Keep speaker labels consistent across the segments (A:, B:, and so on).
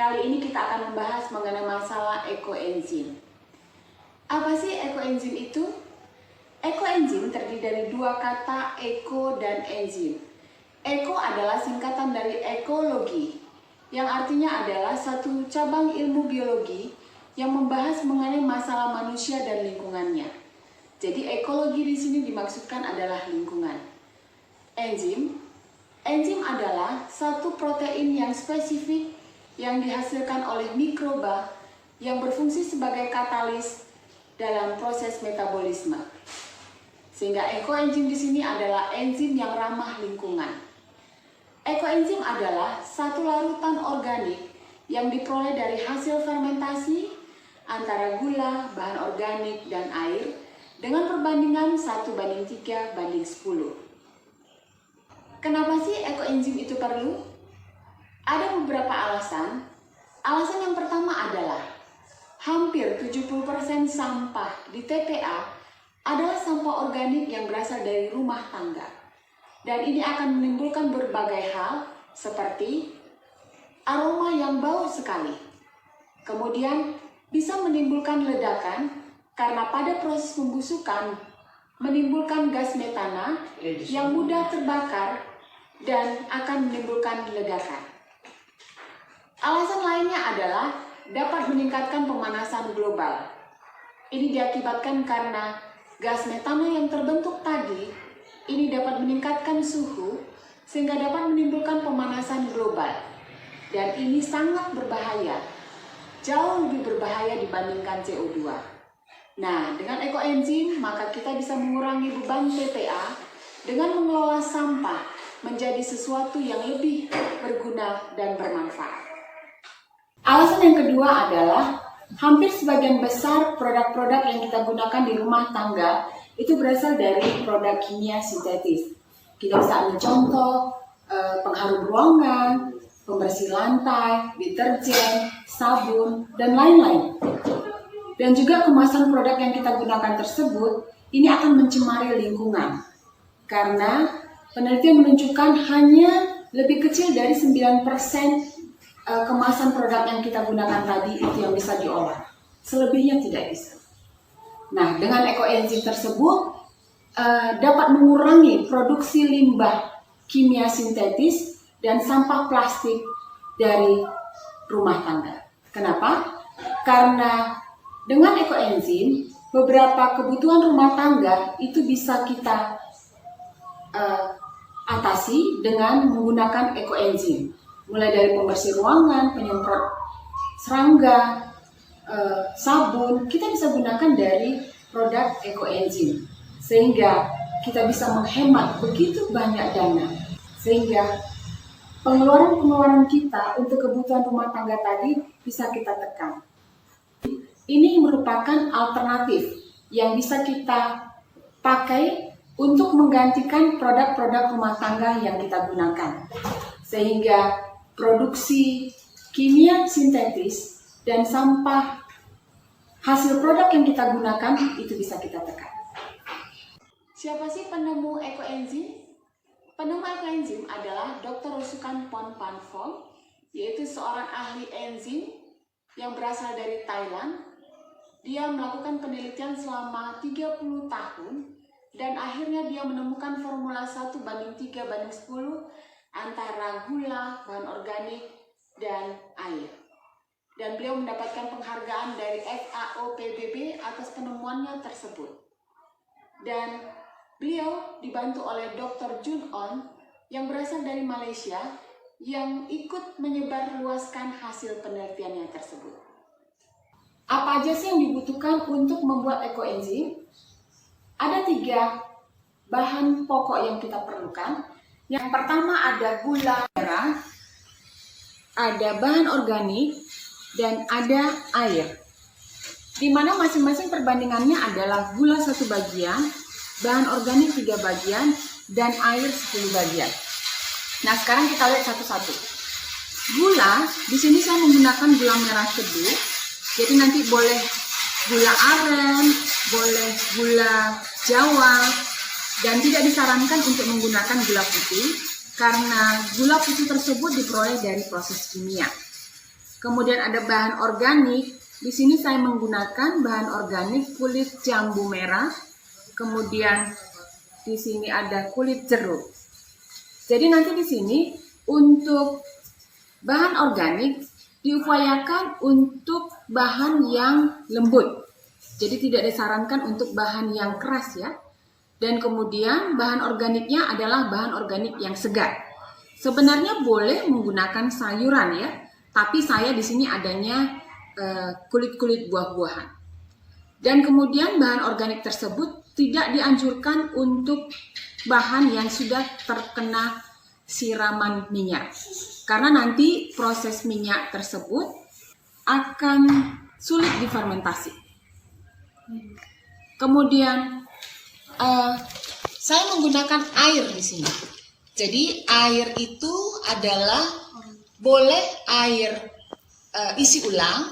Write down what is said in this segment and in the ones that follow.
A: Kali ini kita akan membahas mengenai masalah ekoenzim. Apa sih ekoenzim itu? Ekoenzim terdiri dari dua kata eko dan enzim. Eko adalah singkatan dari ekologi, yang artinya adalah satu cabang ilmu biologi yang membahas mengenai masalah manusia dan lingkungannya. Jadi ekologi di sini dimaksudkan adalah lingkungan. Enzim adalah satu protein yang spesifik yang dihasilkan oleh mikroba yang berfungsi sebagai katalis dalam proses metabolisme. Sehingga ekoenzim di sini adalah enzim yang ramah lingkungan. Ekoenzim adalah satu larutan organik yang diperoleh dari hasil fermentasi antara gula, bahan organik, dan air dengan perbandingan 1:3:10. Kenapa sih ekoenzim itu perlu? Ada beberapa alasan. Alasan yang pertama adalah hampir 70% sampah di TPA adalah sampah organik yang berasal dari rumah tangga. Dan ini akan menimbulkan berbagai hal seperti aroma yang bau sekali. Kemudian bisa menimbulkan ledakan karena pada proses pembusukan menimbulkan gas metana yang mudah terbakar dan akan menimbulkan ledakan. Alasan lainnya adalah dapat meningkatkan pemanasan global. Ini diakibatkan karena gas metana yang terbentuk tadi ini dapat meningkatkan suhu sehingga dapat menimbulkan pemanasan global. Dan ini sangat berbahaya, jauh lebih berbahaya dibandingkan CO2. Nah, dengan ekoenzim maka kita bisa mengurangi beban TPA dengan mengelola sampah menjadi sesuatu yang lebih berguna dan bermanfaat. Alasan yang kedua adalah hampir sebagian besar produk-produk yang kita gunakan di rumah tangga itu berasal dari produk kimia sintetis. Kita bisa ambil contoh pengharum ruangan, pembersih lantai, deterjen, sabun, dan lain-lain. Dan juga kemasan produk yang kita gunakan tersebut ini akan mencemari lingkungan. Karena penelitian menunjukkan hanya lebih kecil dari 9% kemasan produk yang kita gunakan tadi itu yang bisa diolah. Selebihnya tidak bisa. Nah, dengan ekoenzim tersebut dapat mengurangi produksi limbah kimia sintetis dan sampah plastik dari rumah tangga. Kenapa? Karena dengan ekoenzim beberapa kebutuhan rumah tangga itu bisa kita atasi dengan menggunakan ekoenzim. Mulai dari pembersih ruangan, penyemprot serangga, sabun, kita bisa gunakan dari produk ekoenzim. Sehingga kita bisa menghemat begitu banyak dana. Sehingga pengeluaran kita untuk kebutuhan rumah tangga tadi bisa kita tekan. Ini merupakan alternatif yang bisa kita pakai untuk menggantikan produk-produk rumah tangga yang kita gunakan. Sehingga produksi kimia sintetis dan sampah hasil produk yang kita gunakan itu bisa kita tekan. Siapa sih penemu ekoenzim? Penemu ekoenzim adalah Dr. Rusukan Phonpanphom, yaitu seorang ahli enzim yang berasal dari Thailand. Dia melakukan penelitian selama 30 tahun dan akhirnya dia menemukan formula 1:3:10 antara gula, bahan organik, dan air. Dan beliau mendapatkan penghargaan dari FAO PBB atas penemuannya tersebut. Dan beliau dibantu oleh Dr. Jun On yang berasal dari Malaysia yang ikut menyebarluaskan hasil penelitiannya tersebut. Apa aja sih yang dibutuhkan untuk membuat ekoenzim? Ada 3 bahan pokok yang kita perlukan. Yang pertama ada gula merah, ada bahan organik, dan ada air. Di mana masing-masing perbandingannya adalah gula 1 bagian, bahan organik 3 bagian, dan air 10 bagian. Nah, sekarang kita lihat satu-satu. Gula, di sini saya menggunakan gula merah tebu. Jadi nanti boleh gula aren, boleh gula Jawa, dan tidak disarankan untuk menggunakan gula putih karena gula putih tersebut diperoleh dari proses kimia. Kemudian ada bahan organik. Di sini saya menggunakan bahan organik kulit jambu merah. Kemudian di sini ada kulit jeruk. Jadi nanti di sini untuk bahan organik diupayakan untuk bahan yang lembut. Jadi tidak disarankan untuk bahan yang keras ya. Dan kemudian bahan organiknya adalah bahan organik yang segar. Sebenarnya boleh menggunakan sayuran ya, tapi saya di sini adanya kulit-kulit buah-buahan. Dan kemudian bahan organik tersebut tidak dianjurkan untuk bahan yang sudah terkena siraman minyak. Karena nanti proses minyak tersebut akan sulit difermentasi. Kemudian saya menggunakan air di sini. Jadi air itu adalah boleh air isi ulang,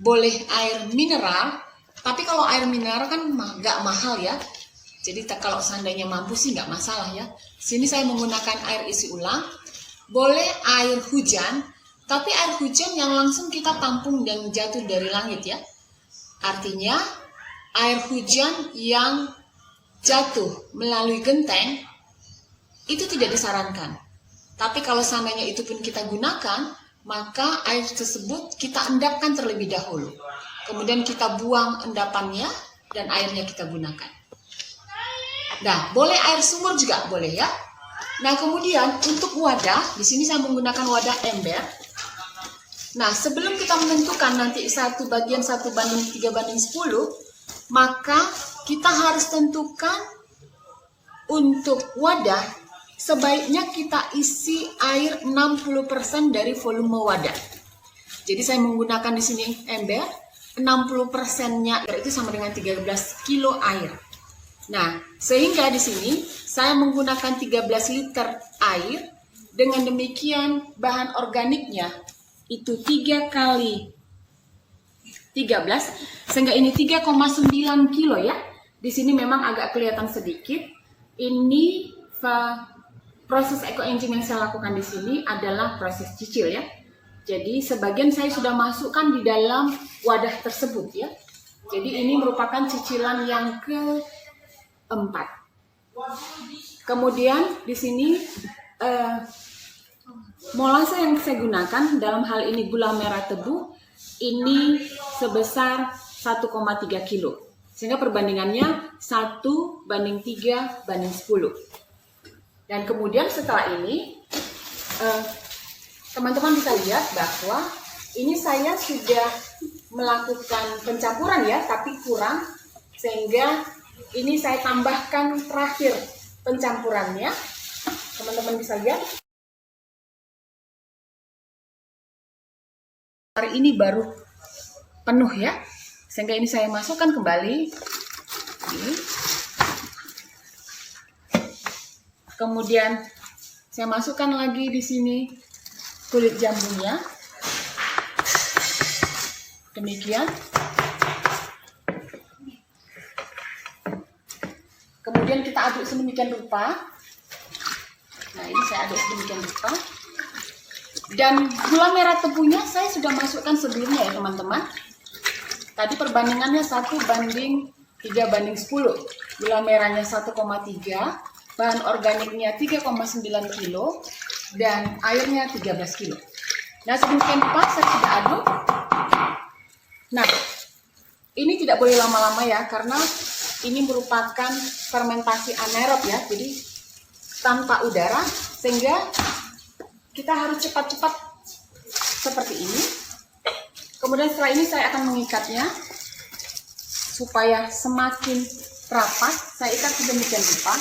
A: boleh air mineral. Tapi kalau air mineral kan nggak mahal ya. Jadi kalau seandainya mampu sih nggak masalah ya. Sini saya menggunakan air isi ulang. Boleh air hujan, tapi air hujan yang langsung kita tampung dan jatuh dari langit ya. Artinya air hujan yang jatuh melalui genteng itu tidak disarankan. Tapi kalau seandainya itu pun kita gunakan, maka air tersebut kita endapkan terlebih dahulu. Kemudian kita buang endapannya dan airnya kita gunakan. Nah, boleh air sumur juga boleh ya. Nah, kemudian untuk wadah, di sini saya menggunakan wadah ember. Nah, sebelum kita menentukan nanti 1 banding 3:10, maka kita harus tentukan untuk wadah sebaiknya kita isi air 60% dari volume wadah. Jadi saya menggunakan di sini ember, 60%-nya itu sama dengan 13 kilo air. Nah, sehingga di sini saya menggunakan 13 liter air. Dengan demikian bahan organiknya itu 3 kali 13, sehingga ini 3,9 kilo ya. Di sini memang agak kelihatan sedikit. Ini proses eco-aging yang saya lakukan di sini adalah proses cicil ya. Jadi sebagian saya sudah masukkan di dalam wadah tersebut ya. Jadi ini merupakan cicilan yang keempat. Kemudian di sini molase yang saya gunakan dalam hal ini gula merah tebu ini sebesar 1,3 kilo. Sehingga perbandingannya 1:3:10. Dan kemudian setelah ini teman-teman bisa lihat bahwa ini saya sudah melakukan pencampuran ya, tapi kurang, sehingga ini saya tambahkan terakhir pencampurannya. Teman-teman bisa lihat. Hari ini baru penuh ya, sehingga ini saya masukkan kembali. Ini. Kemudian saya masukkan lagi di sini kulit jambunya. Demikian. Kemudian kita aduk sedemikian rupa. Nah, ini saya aduk sedemikian rupa. Dan gula merah tebunya saya sudah masukkan sebelumnya ya teman-teman. Tadi perbandingannya 1:3:10. Gula merahnya 1,3, bahan organiknya 3,9 kilo, dan airnya 13 kilo. Nah, sedemikian rupa saya sudah aduk. Nah, ini tidak boleh lama-lama ya, karena ini merupakan fermentasi anaerob ya, jadi tanpa udara, sehingga kita harus cepat-cepat seperti ini. Kemudian setelah ini saya akan mengikatnya supaya semakin rapat. Saya ikat sedemikian rupa.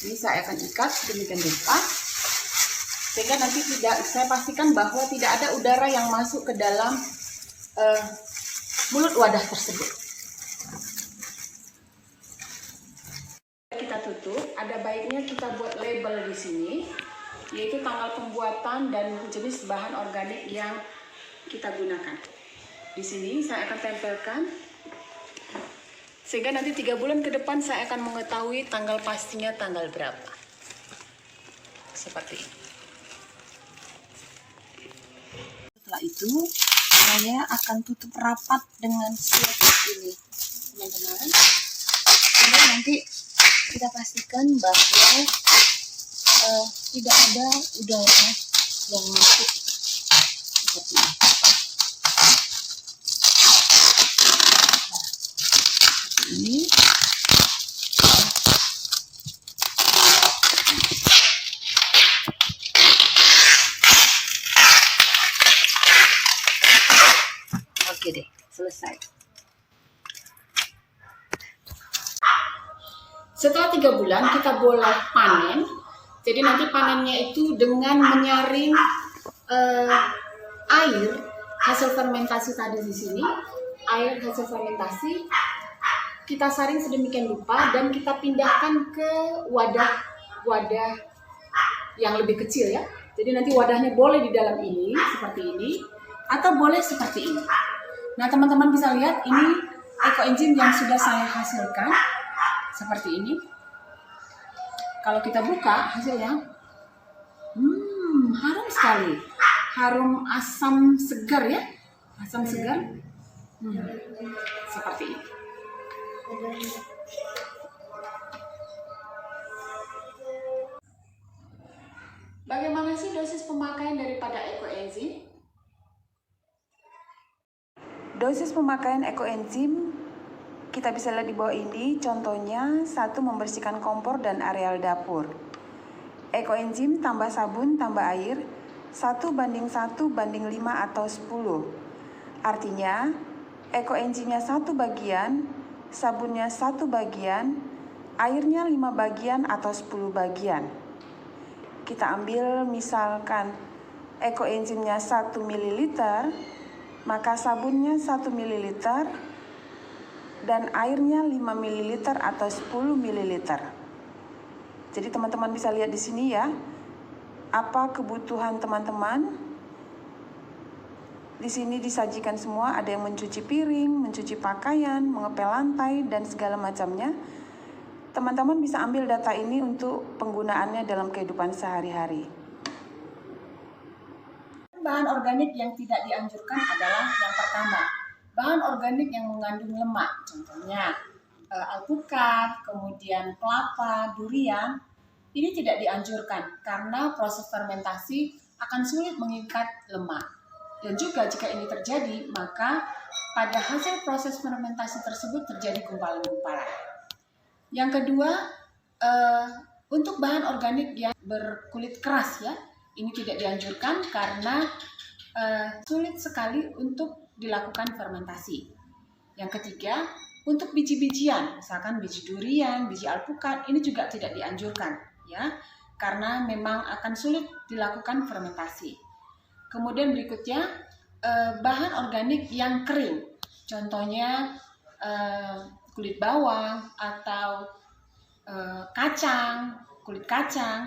A: Ini saya akan ikat sedemikian rupa, sehingga nanti saya pastikan bahwa tidak ada udara yang masuk ke dalam mulut wadah tersebut. Kita tutup, ada baiknya kita buat label di sini, yaitu tanggal pembuatan dan jenis bahan organik yang kita gunakan. Di sini saya akan tempelkan, sehingga nanti 3 bulan ke depan saya akan mengetahui tanggal pastinya tanggal berapa. seperti ini. Setelah itu saya akan tutup rapat dengan slip ini, teman-teman. Jadi nanti kita pastikan bahwa tidak ada udara yang masuk seperti ini. Ini oke deh, selesai. Setelah 3 bulan kita boleh panen. Jadi nanti panennya itu dengan menyaring air hasil fermentasi tadi di sini. Air hasil fermentasi kita saring sedemikian rupa dan kita pindahkan ke wadah yang lebih kecil ya. Jadi nanti wadahnya boleh di dalam ini seperti ini atau boleh seperti ini. Nah, teman-teman bisa lihat ini ekoenzim yang sudah saya hasilkan seperti ini. Kalau kita buka hasilnya, harum sekali, harum asam segar ya, asam segar, seperti ini. Bagaimana sih dosis pemakaian daripada ekoenzim? Dosis pemakaian ekoenzim kita bisa lihat di bawah ini. Contohnya, 1 membersihkan kompor dan areal dapur. Ekoenzim tambah sabun tambah air 1:1:5 atau 10. Artinya ekoenzimnya 1 bagian, sabunnya 1 bagian, airnya 5 bagian atau 10 bagian. Kita ambil misalkan ekoenzimnya 1 ml, maka sabunnya 1 ml dan airnya 5 ml atau 10 ml. Jadi teman-teman bisa lihat di sini ya, apa kebutuhan teman-teman. Di sini disajikan semua, ada yang mencuci piring, mencuci pakaian, mengepel lantai, dan segala macamnya. Teman-teman bisa ambil data ini untuk penggunaannya dalam kehidupan sehari-hari. Bahan organik yang tidak dianjurkan adalah yang pertama, bahan organik yang mengandung lemak, contohnya alpukat, kemudian kelapa, durian, ini tidak dianjurkan karena proses fermentasi akan sulit mengikat lemak. Dan juga jika ini terjadi, maka pada hasil proses fermentasi tersebut terjadi gumpalan-gumpalan. Yang kedua, untuk bahan organik yang berkulit keras ya, ini tidak dianjurkan karena sulit sekali untuk dilakukan fermentasi. Yang ketiga, untuk biji-bijian, misalkan biji durian, biji alpukat, ini juga tidak dianjurkan ya, karena memang akan sulit dilakukan fermentasi. Kemudian berikutnya, bahan organik yang kering, contohnya kulit bawang atau kacang, kulit kacang,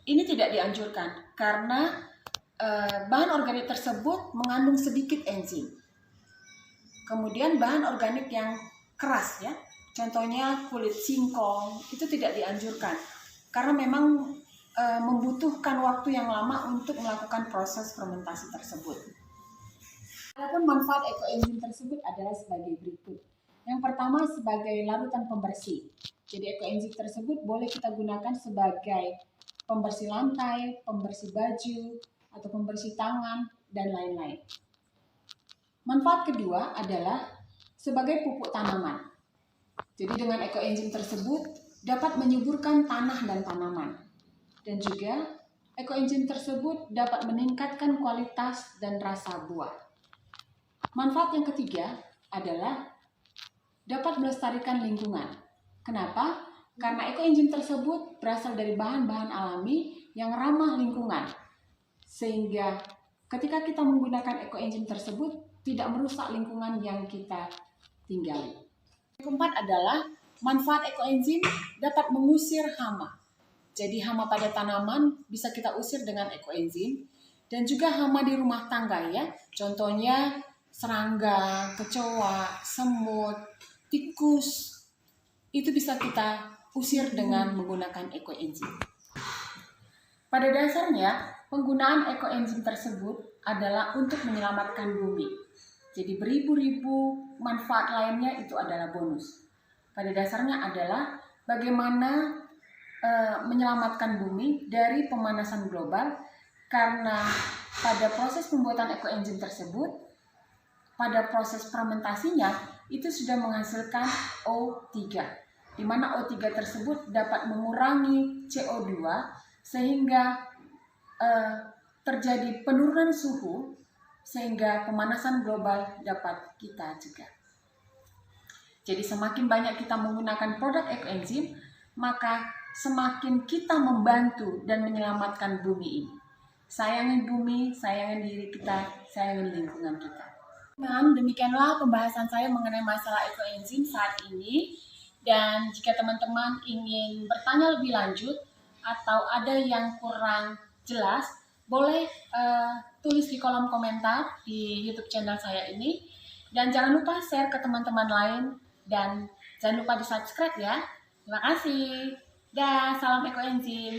A: ini tidak dianjurkan karena bahan organik tersebut mengandung sedikit enzim. Kemudian bahan organik yang keras ya, contohnya kulit singkong, itu tidak dianjurkan karena memang membutuhkan waktu yang lama untuk melakukan proses fermentasi tersebut. Adapun manfaat ekoenzim tersebut adalah sebagai berikut. Yang pertama sebagai larutan pembersih. Jadi ekoenzim tersebut boleh kita gunakan sebagai pembersih lantai, pembersih baju, atau pembersih tangan, dan lain-lain. Manfaat kedua adalah sebagai pupuk tanaman. Jadi dengan ekoenzim tersebut dapat menyuburkan tanah dan tanaman. Dan juga ekoenzim tersebut dapat meningkatkan kualitas dan rasa buah. Manfaat yang ketiga adalah dapat melestarikan lingkungan. Kenapa? Karena ekoenzim tersebut berasal dari bahan-bahan alami yang ramah lingkungan. Sehingga ketika kita menggunakan ekoenzim tersebut tidak merusak lingkungan yang kita tinggali. Yang keempat adalah manfaat ekoenzim dapat mengusir hama. Jadi hama pada tanaman bisa kita usir dengan ekoenzim, dan juga hama di rumah tangga ya. Contohnya serangga, kecoa, semut, tikus, itu bisa kita usir dengan menggunakan ekoenzim. Pada dasarnya, penggunaan ekoenzim tersebut adalah untuk menyelamatkan bumi. Jadi beribu-ribu manfaat lainnya itu adalah bonus. Pada dasarnya adalah bagaimana menyelamatkan bumi dari pemanasan global, karena pada proses pembuatan ekoenzim tersebut, pada proses fermentasinya itu sudah menghasilkan O3, di mana O3 tersebut dapat mengurangi CO2 sehingga terjadi penurunan suhu, sehingga pemanasan global dapat kita cegah. Jadi semakin banyak kita menggunakan produk ekoenzim, maka semakin kita membantu dan menyelamatkan bumi ini. Sayangi bumi, sayangi diri kita, sayangi lingkungan kita. Demikianlah pembahasan saya mengenai masalah ekoenzim saat ini. Dan jika teman-teman ingin bertanya lebih lanjut atau ada yang kurang jelas, boleh tulis di kolom komentar di YouTube channel saya ini. Dan jangan lupa share ke teman-teman lain dan jangan lupa di subscribe ya. Terima kasih. Dah, salam ekoenzim.